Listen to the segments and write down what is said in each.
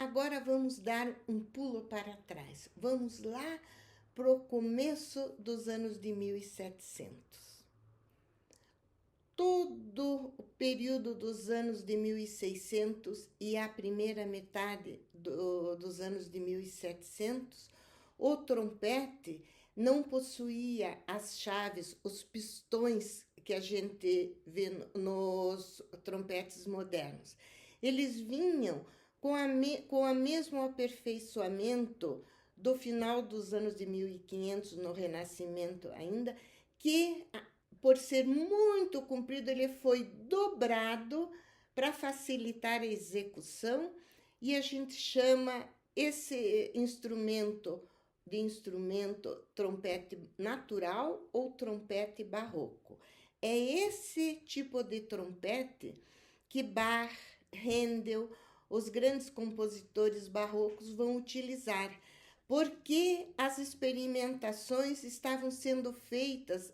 agora vamos dar um pulo para trás. Vamos lá para o começo dos anos de 1700. Todo o período dos anos de 1600 e a primeira metade dos anos de 1700, o trompete não possuía as chaves, os pistões que a gente vê nos trompetes modernos. Eles vinham com o mesmo aperfeiçoamento do final dos anos de 1500, no Renascimento ainda, que por ser muito comprido, ele foi dobrado para facilitar a execução e a gente chama esse instrumento de instrumento trompete natural ou trompete barroco. É esse tipo de trompete que Bach, Handel, os grandes compositores barrocos vão utilizar, porque as experimentações estavam sendo feitas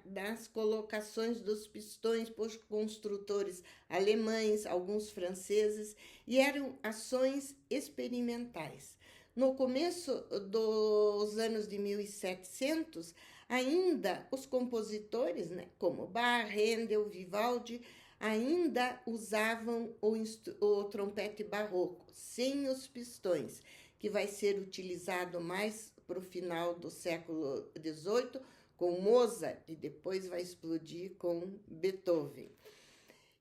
das colocações dos pistões por construtores alemães, alguns franceses, e eram ações experimentais. No começo dos anos de 1700, ainda os compositores, como Bach, Handel, Vivaldi, ainda usavam o trompete barroco, sem os pistões, que vai ser utilizado mais para o final do século XVIII, com Mozart, e depois vai explodir com Beethoven.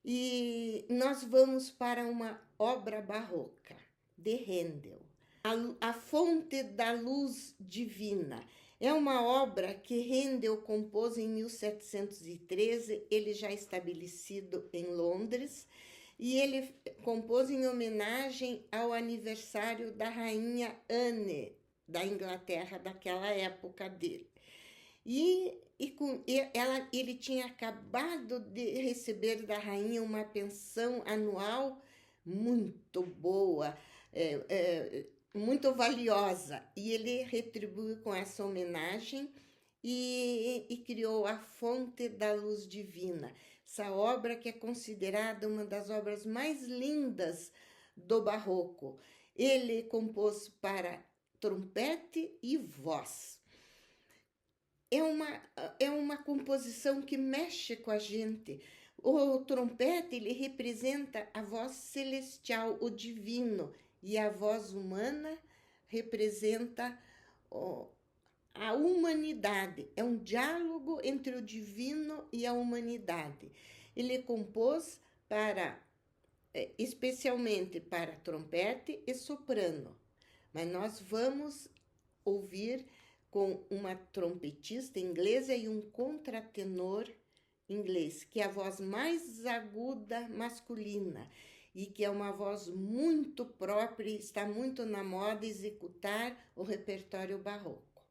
E nós vamos para uma obra barroca, de Handel, A Fonte da Luz Divina. É uma obra que Handel compôs em 1713, ele já estabelecido em Londres, e ele compôs em homenagem ao aniversário da rainha Anne, da Inglaterra, daquela época dele. Ele tinha acabado de receber da rainha uma pensão anual muito boa, muito valiosa. E ele retribuiu com essa homenagem e criou A Fonte da Luz Divina, essa obra que é considerada uma das obras mais lindas do barroco. Ele compôs para trompete e voz. É uma composição que mexe com a gente. O trompete, ele representa a voz celestial, o divino, e a voz humana representa a humanidade. É um diálogo entre o divino e a humanidade. Ele compôs especialmente para trompete e soprano, mas nós vamos ouvir com uma trompetista inglesa e um contratenor inglês, que é a voz mais aguda masculina e que é uma voz muito própria e está muito na moda executar o repertório barroco.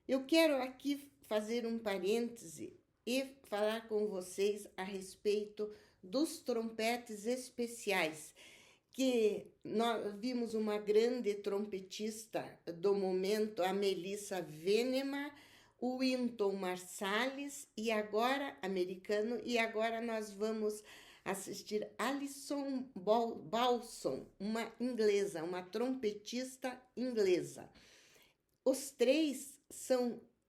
Eu quero aqui fazer um parêntese e falar com vocês a respeito dos trompetes especiais, que nós vimos uma grande trompetista do momento, a Melissa Venema, o Wynton Marsalis, e agora, americano, e agora nós vamos assistir Alison Balson, uma inglesa, uma trompetista inglesa. Os três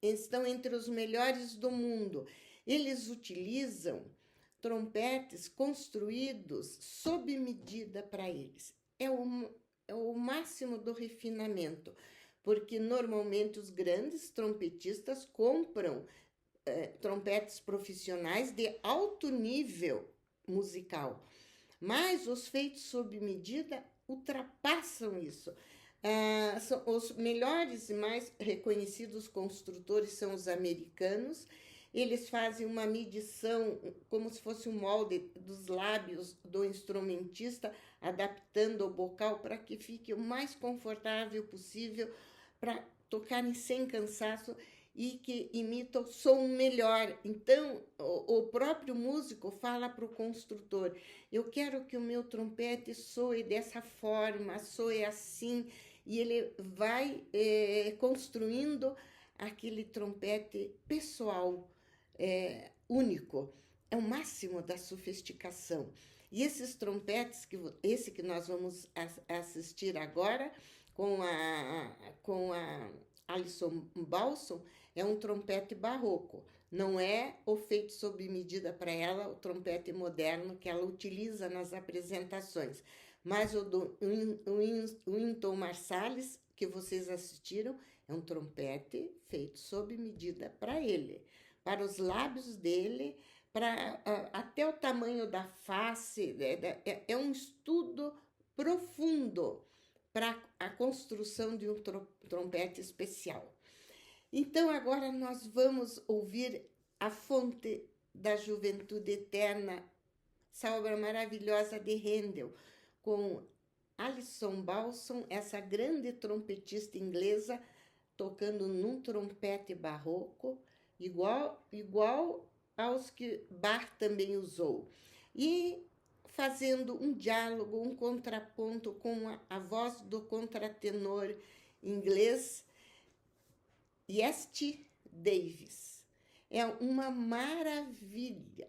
estão entre os melhores do mundo. Eles utilizam trompetes construídos sob medida para eles. É o máximo do refinamento, porque normalmente os grandes trompetistas compram trompetes profissionais de alto nível musical, mas os feitos sob medida ultrapassam isso. Os melhores e mais reconhecidos construtores são os americanos. Eles fazem uma medição como se fosse um molde dos lábios do instrumentista, adaptando o bocal para que fique o mais confortável possível para tocarem sem cansaço e que imita o som melhor. Então, o próprio músico fala para o construtor: eu quero que o meu trompete soe dessa forma, soe assim, e ele vai construindo aquele trompete pessoal, único. É o máximo da sofisticação. E esses trompetes, esse que nós vamos assistir agora, com a Alison Balson, é um trompete barroco. Não é o feito sob medida para ela, o trompete moderno que ela utiliza nas apresentações. Mas o do Wynton Marsalis, que vocês assistiram, é um trompete feito sob medida para ele, para os lábios dele, para até o tamanho da face. É um estudo profundo para a construção de um trompete especial. Então, agora nós vamos ouvir A Fonte da Juventude Eterna, essa obra maravilhosa de Handel, com Alison Balson, essa grande trompetista inglesa, tocando num trompete barroco, igual aos que Bach também usou. E fazendo um diálogo, um contraponto com a voz do contratenor inglês, Yesti Davis. É uma maravilha.